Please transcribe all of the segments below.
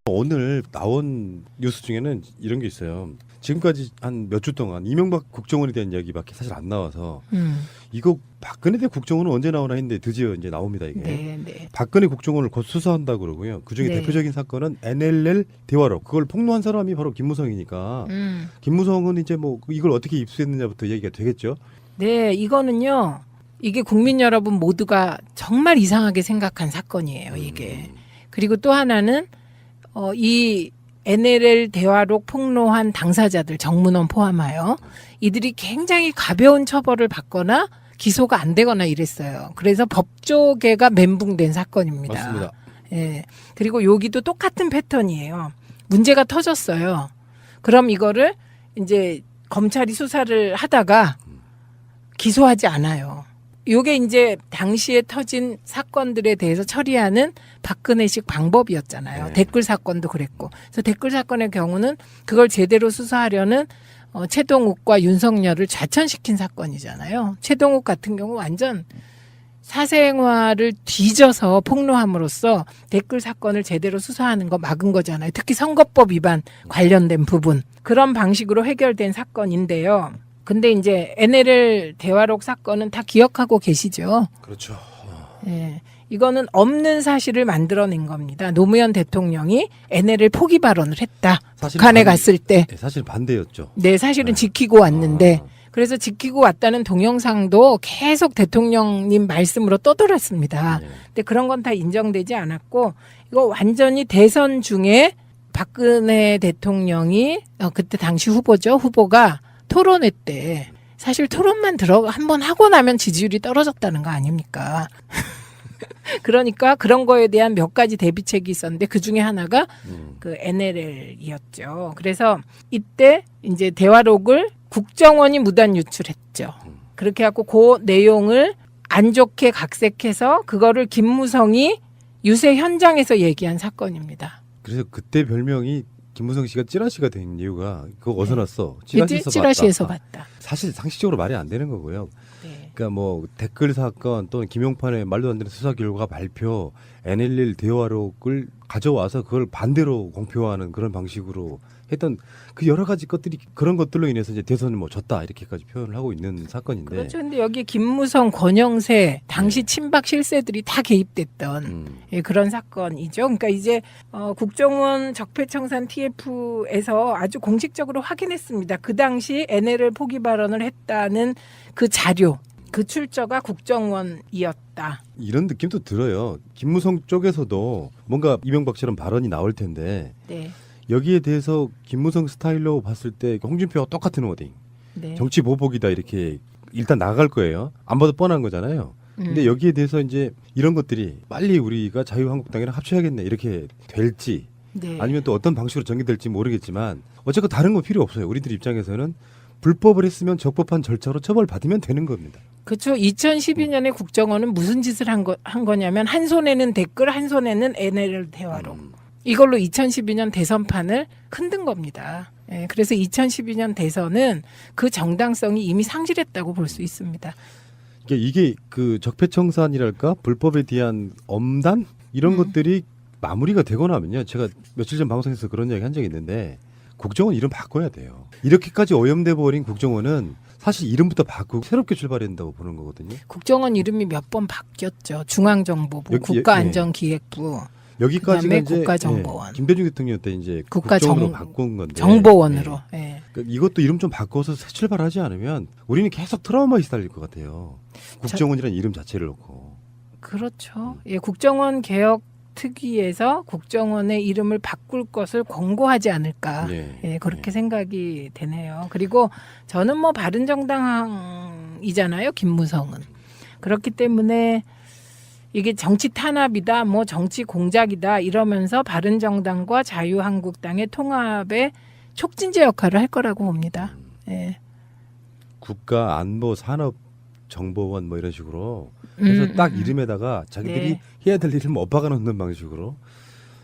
오늘 나온 뉴스 중에는 이런 게 있어요. 지금까지 한 몇 주 동안 이명박 국정원에 대한 이야기밖에 사실 안 나와서 이거 박근혜 대 국정원은 언제 나오나 했는데 드디어 이제 나옵니다 이게. 네. 박근혜 국정원을 곧 수사한다고 그러고요. 그중에 네. 대표적인 사건은 NLL 대화록 그걸 폭로한 사람이 바로 김무성이니까 김무성은 이제 뭐 이걸 어떻게 입수했느냐부터 얘기가 되겠죠. 네, 이거는요. 이게 국민 여러분 모두가 정말 이상하게 생각한 사건이에요. 이게. 그리고 또 하나는 이 NLL 대화록 폭로한 당사자들 정문원 포함하여 이들이 굉장히 가벼운 처벌을 받거나 기소가 안 되거나 이랬어요. 그래서 법조계가 멘붕된 사건입니다. 맞습니다. 예. 그리고 여기도 똑같은 패턴이에요. 문제가 터졌어요. 그럼 이거를 이제 검찰이 수사를 하다가 기소하지 않아요. 요게 이제 당시에 터진 사건들에 대해서 처리하는 박근혜식 방법이었잖아요. 네. 댓글 사건도 그랬고. 그래서 댓글 사건의 경우는 그걸 제대로 수사하려는 최동욱과 윤석열을 좌천시킨 사건이잖아요. 최동욱 같은 경우 완전 사생활을 뒤져서 폭로함으로써 댓글 사건을 제대로 수사하는 거 막은 거잖아요. 특히 선거법 위반 관련된 부분. 그런 방식으로 해결된 사건인데요. 근데 이제 NLL 대화록 사건은 다 기억하고 계시죠? 그렇죠. 예. 이거는 없는 사실을 만들어낸 겁니다. 노무현 대통령이 NLL 포기 발언을 했다. 사실 북한에 갔을 때. 네, 사실 반대였죠. 네, 사실은 네. 지키고 왔는데. 아. 그래서 지키고 왔다는 동영상도 계속 대통령님 말씀으로 떠돌았습니다. 네. 근데 그런 건 다 인정되지 않았고 이거 완전히 대선 중에 박근혜 대통령이 그때 당시 후보가 토론회 때 사실 토론만 한번 하고 나면 지지율이 떨어졌다는 거 아닙니까? 그러니까 그런 거에 대한 몇 가지 대비책이 있었는데 그 중에 하나가 그 NLL이었죠. 그래서 이때 이제 대화록을 국정원이 무단 유출했죠. 그렇게 해갖고 그 내용을 안 좋게 각색해서 그거를 김무성이 유세 현장에서 얘기한 사건입니다. 그래서 그때 별명이 김무성 씨가 찌라시가 된 이유가 그거 어디서 네. 났어? 찌라시에서 봤다. 사실 상식적으로 말이 안 되는 거고요. 네. 그러니까 뭐 댓글 사건 또는 김용판의 말도 안 되는 수사 결과 발표, NLL 대화록을 가져와서 그걸 반대로 공표하는 그런 방식으로 했던 그 여러 가지 것들이 그런 것들로 인해서 이제 대선을 뭐 졌다 이렇게까지 표현을 하고 있는 사건인데. 그렇죠. 근데 여기 김무성, 권영세 당시 네. 친박 실세들이 다 개입됐던 예, 그런 사건이죠. 그러니까 이제 국정원 적폐청산 TF에서 아주 공식적으로 확인했습니다. 그 당시 NLL 포기 발언을 했다는 그 자료, 그 출처가 국정원이었다. 이런 느낌도 들어요. 김무성 쪽에서도 뭔가 이명박처럼 발언이 나올 텐데 네. 여기에 대해서 김무성 스타일로 봤을 때 홍준표와 똑같은 워딩. 네. 정치 보복이다 이렇게 일단 나갈 거예요. 안 봐도 뻔한 거잖아요. 근데 여기에 대해서 이제 이런 것들이 빨리 우리가 자유한국당이랑 합쳐야겠네 이렇게 될지 네. 아니면 또 어떤 방식으로 전개될지 모르겠지만 어쨌건 다른 건 필요 없어요. 우리들 입장에서는 불법을 했으면 적법한 절차로 처벌받으면 되는 겁니다. 그렇죠. 2012년에 국정원은 무슨 짓을 한 거냐면 한 손에는 댓글, 한 손에는 NLL 대화록. 이걸로 2012년 대선판을 흔든 겁니다. 예, 그래서 2012년 대선은 그 정당성이 이미 상실했다고 볼 수 있습니다. 이게 그 적폐청산이랄까 불법에 대한 엄단 이런 것들이 마무리가 되고 나면요. 제가 며칠 전 방송에서 그런 이야기 한 적이 있는데 국정원 이름 바꿔야 돼요. 이렇게까지 오염돼 버린 국정원은 사실 이름부터 바꾸고 새롭게 출발해야 된다고 보는 거거든요. 국정원 이름이 몇 번 바뀌었죠. 중앙정보부, 여기, 국가안전기획부, 여기까지가 그다음에 이제 국가정보원. 김대중 대통령 때 이제 국가정- 국정원으로 바꾼 건데 정보원으로. 예. 그러니까 이것도 이름 좀 바꿔서 새 출발하지 않으면 우리는 계속 트라우마에 시달릴 것 같아요. 국정원이라는 이름 자체를 놓고. 그렇죠. 예, 국정원 개혁 특위에서 국정원의 이름을 바꿀 것을 권고하지 않을까. 예. 예, 그렇게 생각이 되네요. 그리고 저는 뭐 바른정당이잖아요, 김무성은. 그렇기 때문에 이게 정치 탄압이다, 뭐 정치 공작이다 이러면서 바른정당과 자유한국당의 통합의 촉진제 역할을 할 거라고 봅니다. 예. 국가안보산업정보원 뭐 이런 식으로 그래서 딱 이름에다가 자기들이 네. 해야 될 일을 엇박아 놓는 방식으로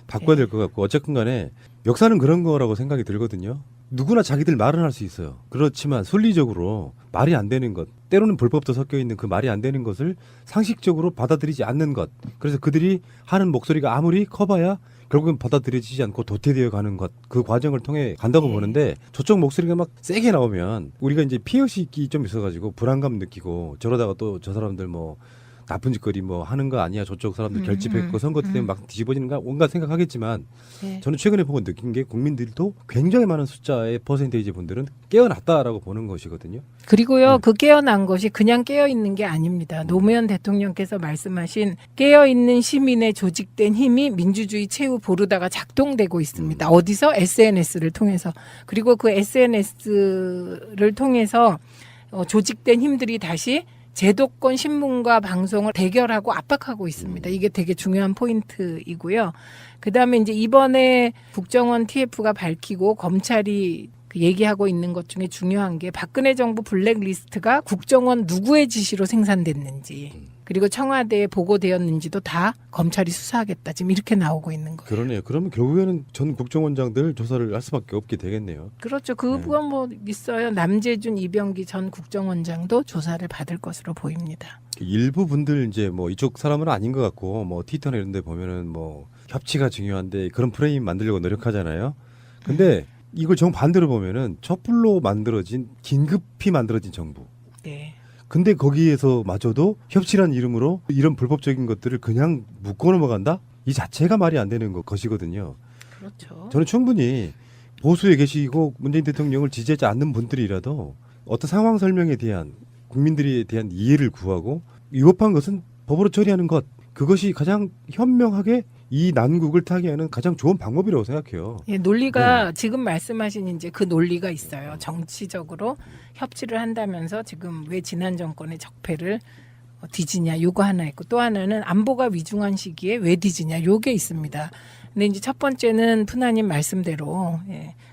바꿔야 될 것 같고 어쨌든 간에 역사는 그런 거라고 생각이 들거든요. 누구나 자기들 말은 할 수 있어요. 그렇지만 순리적으로 말이 안 되는 것, 때로는 불법도 섞여 있는 그 말이 안 되는 것을 상식적으로 받아들이지 않는 것. 그래서 그들이 하는 목소리가 아무리 커봐야 결국은 받아들여지지 않고 도태되어 가는 것, 그 과정을 통해 간다고 보는데 저쪽 목소리가 막 세게 나오면 우리가 이제 피해의식이 좀 있어가지고 불안감 느끼고 저러다가 또 저 사람들 뭐 나쁜 짓거리 뭐 하는 거 아니야 저쪽 사람들 결집했고 선거 때문에 막 뒤집어지는가 온갖 생각하겠지만 네. 저는 최근에 보고 느낀 게 국민들도 굉장히 많은 숫자의 퍼센테이지 분들은 깨어났다라고 보는 것이거든요. 그리고요, 그 깨어난 것이 그냥 깨어있는 게 아닙니다. 노무현 대통령께서 말씀하신 깨어있는 시민의 조직된 힘이 민주주의 최후 보루다가 작동되고 있습니다. 어디서? SNS를 통해서. 그리고 그 SNS를 통해서 조직된 힘들이 다시 제도권 신문과 방송을 대결하고 압박하고 있습니다. 이게 되게 중요한 포인트이고요. 그다음에 이제 이번에 국정원 TF가 밝히고 검찰이 얘기하고 있는 것 중에 중요한 게 박근혜 정부 블랙리스트가 국정원 누구의 지시로 생산됐는지 그리고 청와대에 보고되었는지도 다 검찰이 수사하겠다. 지금 이렇게 나오고 있는 거예요. 그러네요. 그러면 결국에는 전 국정원장들 조사를 할 수밖에 없게 되겠네요. 그렇죠. 그건 뭐 있어요. 남재준, 이병기 전 국정원장도 조사를 받을 것으로 보입니다. 일부 분들 이제 뭐 이쪽 사람은 아닌 것 같고 뭐 트위터나 이런 데 보면은 뭐 협치가 중요한데 그런 프레임 만들려고 노력하잖아요. 근데 이걸 정반대로 보면은 촛불로 만들어진 긴급히 만들어진 정부. 네. 근데 거기에서 마저도 협치란 이름으로 이런 불법적인 것들을 그냥 묻고 넘어간다? 이 자체가 말이 안 되는 것이거든요. 그렇죠. 저는 충분히 보수에 계시고 문재인 대통령을 지지하지 않는 분들이라도 어떤 상황 설명에 대한 국민들에 대한 이해를 구하고 위법한 것은 법으로 처리하는 것, 그것이 가장 현명하게 이 난국을 타개하는 가장 좋은 방법이라고 생각해요. 예, 논리가 지금 말씀하신 이제 그 논리가 있어요. 정치적으로 협치를 한다면서 지금 왜 지난 정권의 적폐를 뒤지냐 요거 하나 있고 또 하나는 안보가 위중한 시기에 왜 뒤지냐 요게 있습니다. 근데 이제 첫 번째는 푸나님 말씀대로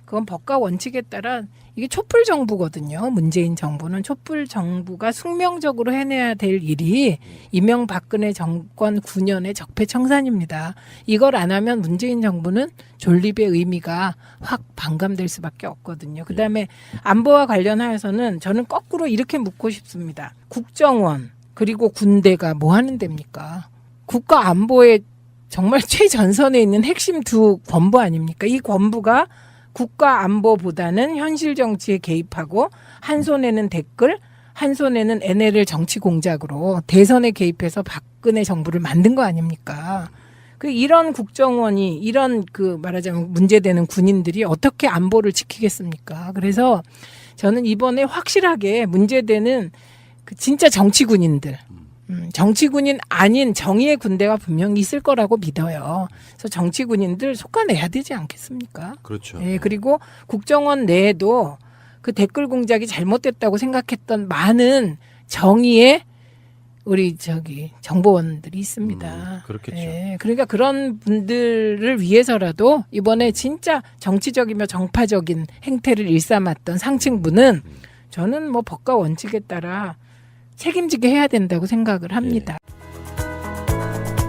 그건 법과 원칙에 따라 이게 촛불 정부거든요. 문재인 정부는 촛불 정부가 숙명적으로 해내야 될 일이 이명박근혜 정권 9년의 적폐 청산입니다. 이걸 안 하면 문재인 정부는 존립의 의미가 확 반감될 수밖에 없거든요. 그다음에 안보와 관련하여서는 저는 거꾸로 이렇게 묻고 싶습니다. 국정원 그리고 군대가 뭐 하는 데입니까? 국가 안보의 정말 최전선에 있는 핵심 두 권부 아닙니까? 이 권부가 국가 안보보다는 현실 정치에 개입하고 한 손에는 댓글, 한 손에는 NLL 정치 공작으로 대선에 개입해서 박근혜 정부를 만든 거 아닙니까? 이런 국정원이 이런 말하자면 문제되는 군인들이 어떻게 안보를 지키겠습니까? 그래서 저는 이번에 확실하게 문제되는 진짜 정치군인들, 정치군인 아닌 정의의 군대가 분명히 있을 거라고 믿어요. 그래서 정치군인들 속아내야 되지 않겠습니까? 그렇죠. 예, 그리고 국정원 내에도 그 댓글 공작이 잘못됐다고 생각했던 많은 정의의 우리 정보원들이 있습니다. 그렇겠죠. 예, 그러니까 그런 분들을 위해서라도 이번에 진짜 정치적이며 정파적인 행태를 일삼았던 상층부는 저는 뭐 법과 원칙에 따라 책임지게 해야 된다고 생각을 합니다.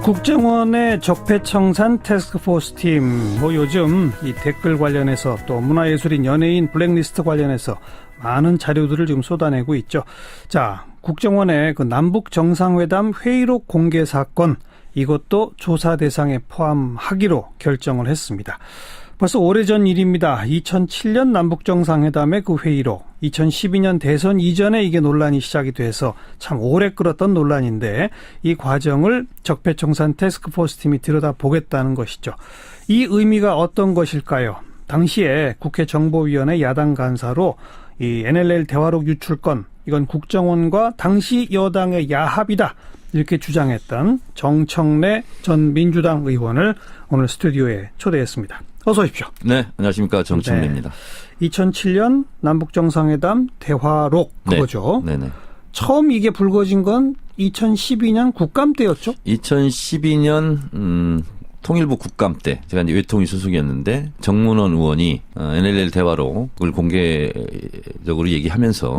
국정원의 적폐청산 태스크포스 팀, 요즘 이 댓글 관련해서 또 문화예술인 연예인 블랙리스트 관련해서 많은 자료들을 지금 쏟아내고 있죠. 자, 국정원의 그 남북 정상회담 회의록 공개 사건, 이것도 조사 대상에 포함하기로 결정을 했습니다. 벌써 오래전 일입니다. 2007년 남북정상회담의 그 회의록, 2012년 대선 이전에 이게 논란이 시작이 돼서 참 오래 끌었던 논란인데 이 과정을 적폐청산 태스크포스 팀이 들여다보겠다는 것이죠. 이 의미가 어떤 것일까요? 당시에 국회 정보위원회 야당 간사로 이 NLL 대화록 유출건, 이건 국정원과 당시 여당의 야합이다, 이렇게 주장했던 정청래 전 민주당 의원을 오늘 스튜디오에 초대했습니다. 어서 오십시오. 네, 안녕하십니까. 정청래입니다. 네. 2007년 남북정상회담 대화록 그거죠. 네네. 처음 이게 불거진 건 2012년 국감 때였죠? 2012년 통일부 국감 때 제가 이제 외통위 수석이었는데 정문원 의원이 NLL 대화록을 공개적으로 얘기하면서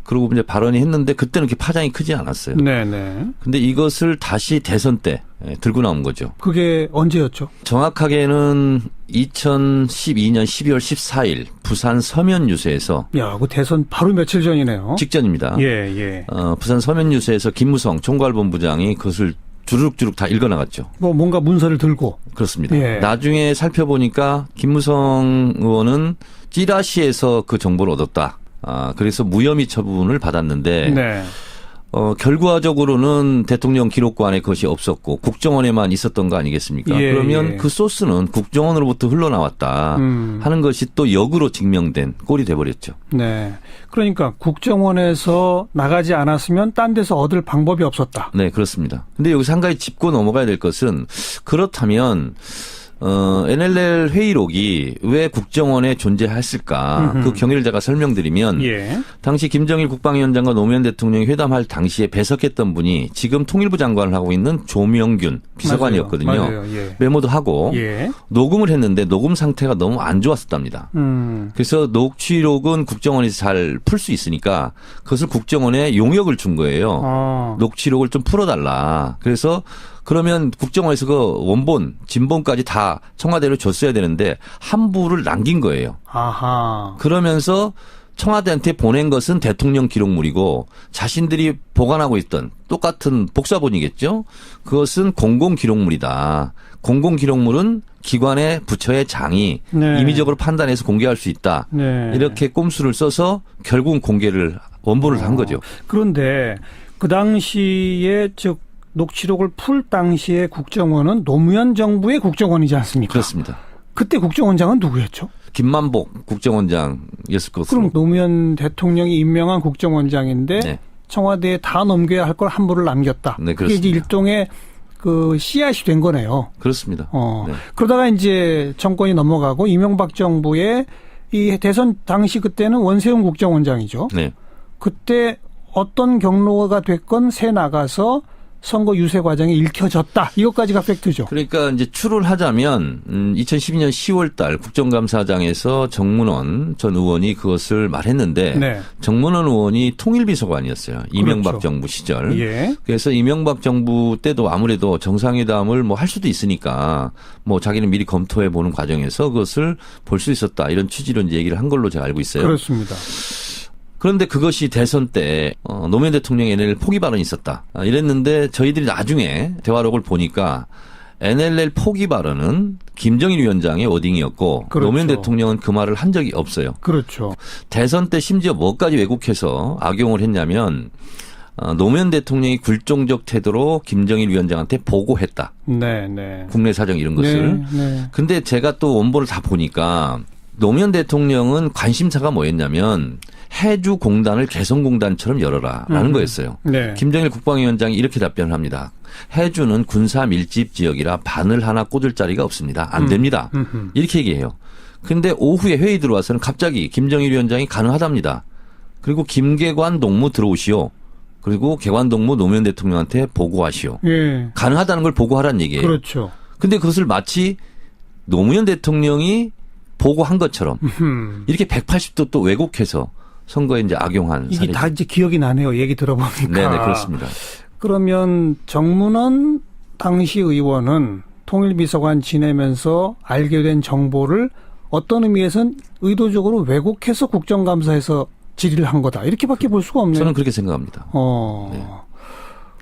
그러고 이제 발언이 했는데 그때는 이렇게 파장이 크지 않았어요. 네네. 근데 이것을 다시 대선 때 들고 나온 거죠. 그게 언제였죠? 정확하게는 2012년 12월 14일 부산 서면 유세에서. 야, 그 대선 바로 며칠 전이네요. 직전입니다. 예. 부산 서면 유세에서 김무성 총괄본부장이 그것을 주룩주룩 다 읽어나갔죠. 뭐 뭔가 문서를 들고. 그렇습니다. 예. 나중에 살펴보니까 김무성 의원은 찌라시에서 그 정보를 얻었다. 그래서 무혐의 처분을 받았는데 네. 결과적으로는 대통령 기록관에 그것이 없었고 국정원에만 있었던 거 아니겠습니까? 예, 그러면 예. 그 소스는 국정원으로부터 흘러나왔다 하는 것이 또 역으로 증명된 꼴이 돼버렸죠. 네. 그러니까 국정원에서 나가지 않았으면 딴 데서 얻을 방법이 없었다. 네, 그렇습니다. 근데 여기서 한 가지 짚고 넘어가야 될 것은 그렇다면 NLL 회의록이 왜 국정원에 존재했을까? 그 경위를 제가 설명드리면 예. 당시 김정일 국방위원장과 노무현 대통령이 회담할 당시에 배석했던 분이 지금 통일부 장관을 하고 있는 조명균 비서관이었거든요. 맞아요. 예. 메모도 하고 예. 녹음을 했는데 녹음 상태가 너무 안 좋았었답니다. 그래서 녹취록은 국정원에서 잘 풀 수 있으니까 그것을 국정원에 용역을 준 거예요. 녹취록을 좀 풀어달라. 그래서 그러면 국정원에서 그 원본, 진본까지 다 청와대로 줬어야 되는데 함부를 남긴 거예요. 아하. 그러면서 청와대한테 보낸 것은 대통령 기록물이고 자신들이 보관하고 있던 똑같은 복사본이겠죠. 그것은 공공 기록물이다. 공공 기록물은 기관의 부처의 장이 네. 임의적으로 판단해서 공개할 수 있다. 네. 이렇게 꼼수를 써서 결국은 공개를 원본을 한 거죠. 그런데 그 당시에 즉 녹취록을 풀 당시에 국정원은 노무현 정부의 국정원이지 않습니까? 그렇습니다. 그때 국정원장은 누구였죠? 김만복 국정원장이었을 것으로. 그럼 노무현 대통령이 임명한 국정원장인데 네. 청와대에 다 넘겨야 할 걸 함부를 남겼다. 네, 그게 이제 그렇습니다. 일종의 그 씨앗이 된 거네요. 그렇습니다. 네. 그러다가 이제 정권이 넘어가고 이명박 정부의 이 대선 당시 그때는 원세훈 국정원장이죠. 네. 그때 어떤 경로가 됐건 새 나가서 선거 유세 과정이 읽혀졌다. 이것까지가 팩트죠. 그러니까 이제 추를 하자면 2012년 10월 달 국정감사장에서 정문원 전 의원이 그것을 말했는데 네. 정문원 의원이 통일비서관이었어요. 이명박 그렇죠. 정부 시절. 예. 그래서 이명박 정부 때도 아무래도 정상회담을 뭐 할 수도 있으니까 뭐 자기는 미리 검토해 보는 과정에서 그것을 볼 수 있었다. 이런 취지로 이제 얘기를 한 걸로 제가 알고 있어요. 그렇습니다. 그런데 그것이 대선 때 노무현 대통령의 NLL 포기 발언이 있었다. 이랬는데 저희들이 나중에 대화록을 보니까 NLL 포기 발언은 김정일 위원장의 워딩이었고 그렇죠. 노무현 대통령은 그 말을 한 적이 없어요. 그렇죠. 대선 때 심지어 뭐까지 왜곡해서 악용을 했냐면 노무현 대통령이 굴종적 태도로 김정일 위원장한테 보고했다. 네, 네. 국내 사정 이런 것을. 네, 네. 근데 제가 또 원본을 다 보니까 노무현 대통령은 관심사가 뭐였냐면 해주 공단을 개성공단처럼 열어라라는 거였어요. 네. 김정일 국방위원장이 이렇게 답변을 합니다. 해주는 군사 밀집 지역이라 바늘 하나 꽂을 자리가 없습니다. 안 됩니다. 이렇게 얘기해요. 근데 오후에 회의 들어와서는 갑자기 김정일 위원장이 가능하답니다. 그리고 김계관 동무 들어오시오. 그리고 개관 동무 노무현 대통령한테 보고하시오. 예. 가능하다는 걸 보고하라는 얘기예요. 그렇죠. 근데 그것을 마치 노무현 대통령이 보고한 것처럼 이렇게 180도 또 왜곡해서 선거에 이제 악용한 이게 사례죠. 다 이제 기억이 나네요. 얘기 들어보니까. 네네 그렇습니다. 그러면 정문원 당시 의원은 통일비서관 지내면서 알게 된 정보를 어떤 의미에서는 의도적으로 왜곡해서 국정감사에서 질의를 한 거다. 이렇게밖에 볼 수가 없네요. 저는 그렇게 생각합니다. 네.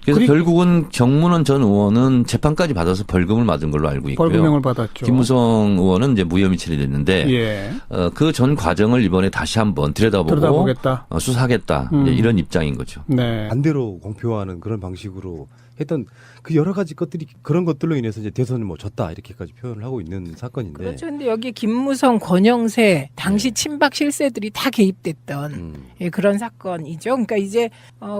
그래서 결국은 정문원 전 의원은 재판까지 받아서 벌금을 맞은 걸로 알고 있고요. 벌금형을 받았죠. 김무성 의원은 이제 무혐의 처리됐는데 예. 그 전 과정을 이번에 다시 한번 들여다보겠다. 수사하겠다 이제 이런 입장인 거죠. 네. 반대로 공표하는 그런 방식으로 했던 그 여러 가지 것들이 그런 것들로 인해서 이제 대선을 뭐 졌다 이렇게까지 표현을 하고 있는 사건인데. 그렇죠. 근데 여기 김무성, 권영세 당시 친박 실세들이 다 개입됐던 예, 그런 사건이죠. 그러니까 이제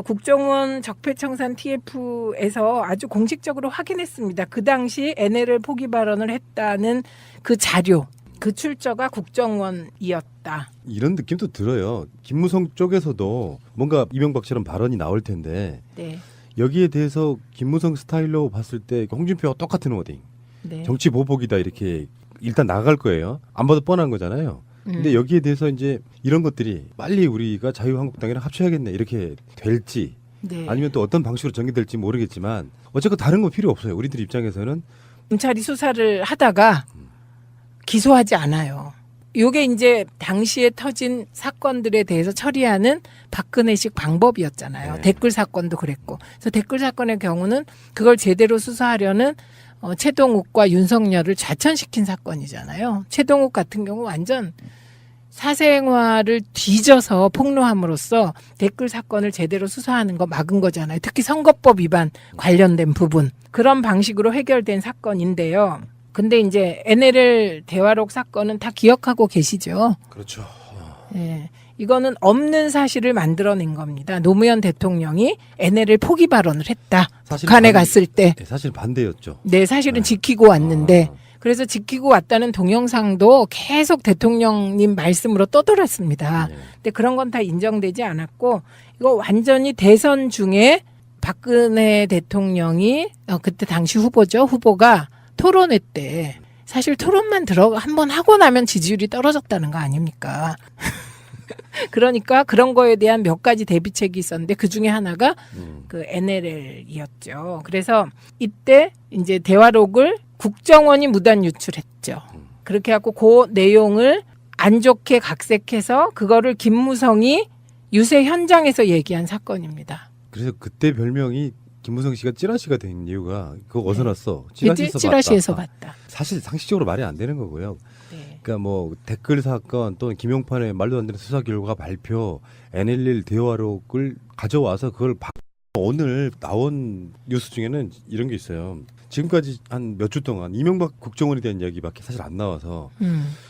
국정원 적폐청산 TF에서 아주 공식적으로 확인했습니다. 그 당시 NLL 포기 발언을 했다는 그 자료. 그 출처가 국정원이었다. 이런 느낌도 들어요. 김무성 쪽에서도 뭔가 이명박처럼 발언이 나올 텐데 네. 여기에 대해서 김무성 스타일로 봤을 때 홍준표와 똑같은 워딩. 네. 정치 보복이다 이렇게 일단 나갈 거예요. 안 봐도 뻔한 거잖아요. 근데 여기에 대해서 이제 이런 것들이 빨리 우리가 자유한국당이랑 합쳐야겠네 이렇게 될지 네. 아니면 또 어떤 방식으로 전개될지 모르겠지만 어쨌건 다른 건 필요 없어요. 우리들 입장에서는 검찰이 수사를 하다가 기소하지 않아요. 요게 이제 당시에 터진 사건들에 대해서 처리하는 박근혜식 방법이었잖아요. 네. 댓글 사건도 그랬고. 그래서 댓글 사건의 경우는 그걸 제대로 수사하려는 최동욱과 윤석열을 좌천시킨 사건이잖아요. 최동욱 같은 경우 완전 사생활을 뒤져서 폭로함으로써 댓글 사건을 제대로 수사하는 거 막은 거잖아요. 특히 선거법 위반 관련된 부분. 그런 방식으로 해결된 사건인데요. 근데 이제 NLL 대화록 사건은 다 기억하고 계시죠? 그렇죠. 예. 이거는 없는 사실을 만들어낸 겁니다. 노무현 대통령이 NLL 포기 발언을 했다. 사실은 북한에 갔을 때. 네, 사실 반대였죠. 네, 사실은 네. 지키고 왔는데. 아. 그래서 지키고 왔다는 동영상도 계속 대통령님 말씀으로 떠돌았습니다. 네. 근데 그런 건 다 인정되지 않았고, 이거 완전히 대선 중에 박근혜 대통령이, 그때 당시 후보가 토론회 때, 사실 토론만 한번 하고 나면 지지율이 떨어졌다는 거 아닙니까? 그러니까 그런 거에 대한 몇 가지 대비책이 있었는데 그 중에 하나가 그 NLL이었죠. 그래서 이때 이제 대화록을 국정원이 무단 유출했죠. 그렇게 해갖고 그 내용을 안 좋게 각색해서 그거를 김무성이 유세 현장에서 얘기한 사건입니다. 그래서 그때 별명이 김무성 씨가 찌라시가 된 이유가 그거 어디서 났어? 찌라시에서 봤다. 사실 상식적으로 말이 안 되는 거고요. 네. 그러니까 뭐 댓글 사건 또는 김용판의 말도 안 되는 수사 결과 발표, NLL 대화록을 가져와서 그걸 오늘 나온 뉴스 중에는 이런 게 있어요. 지금까지 한 몇 주 동안 이명박 국정원에 대한 이야기밖에 사실 안 나와서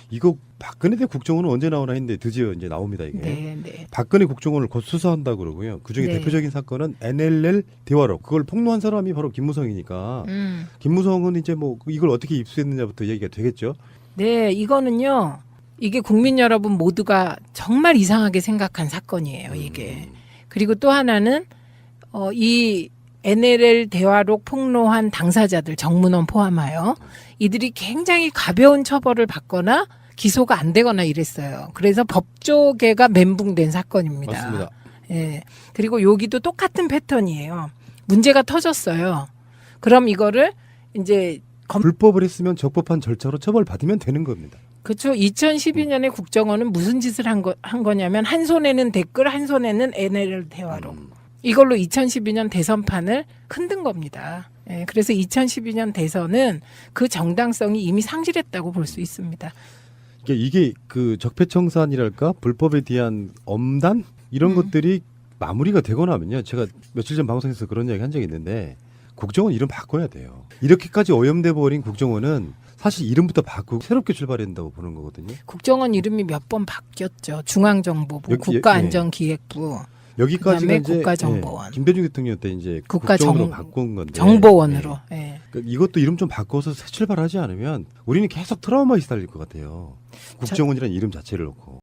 이거 박근혜 대 국정원은 언제 나오나 했는데 드디어 이제 나옵니다 이게. 네, 네. 박근혜 국정원을 곧 수사한다 그러고요. 그중에 네. 대표적인 사건은 NLL 대화록. 그걸 폭로한 사람이 바로 김무성이니까. 김무성은 이제 뭐 이걸 어떻게 입수했느냐부터 얘기가 되겠죠. 네, 이거는요. 이게 국민 여러분 모두가 정말 이상하게 생각한 사건이에요, 이게. 그리고 또 하나는 이 NLL 대화록 폭로한 당사자들 정문원 포함하여 이들이 굉장히 가벼운 처벌을 받거나 기소가 안 되거나 이랬어요. 그래서 법조계가 멘붕된 사건입니다. 맞습니다. 예. 그리고 여기도 똑같은 패턴이에요. 문제가 터졌어요. 그럼 이거를 이제 불법을 했으면 적법한 절차로 처벌받으면 되는 겁니다. 그렇죠. 2012년에 국정원은 무슨 짓을 한 거냐면 한 손에는 댓글, 한 손에는 NLL 대화록. 이걸로 2012년 대선판을 흔든 겁니다. 예, 그래서 2012년 대선은 그 정당성이 이미 상실했다고 볼 수 있습니다. 이게 그 적폐청산이랄까 불법에 대한 엄단 이런 것들이 마무리가 되고 나면요. 제가 며칠 전 방송에서 그런 이야기 한 적이 있는데 국정원 이름 바꿔야 돼요. 이렇게까지 오염돼 버린 국정원은 사실 이름부터 바꾸고 새롭게 출발해야 된다고 보는 거거든요. 국정원 이름이 몇 번 바뀌었죠. 중앙정보부, 여기, 국가안전기획부. 여기까지가 그다음에 이제 국가정보원. 김대중 대통령 때 이제 국가정- 국정원으로 바꾼 건데 정보원으로. 예. 그러니까 이것도 이름 좀 바꿔서 새 출발하지 않으면 우리는 계속 트라우마에 시달릴 것 같아요. 국정원이라는 이름 자체를 놓고.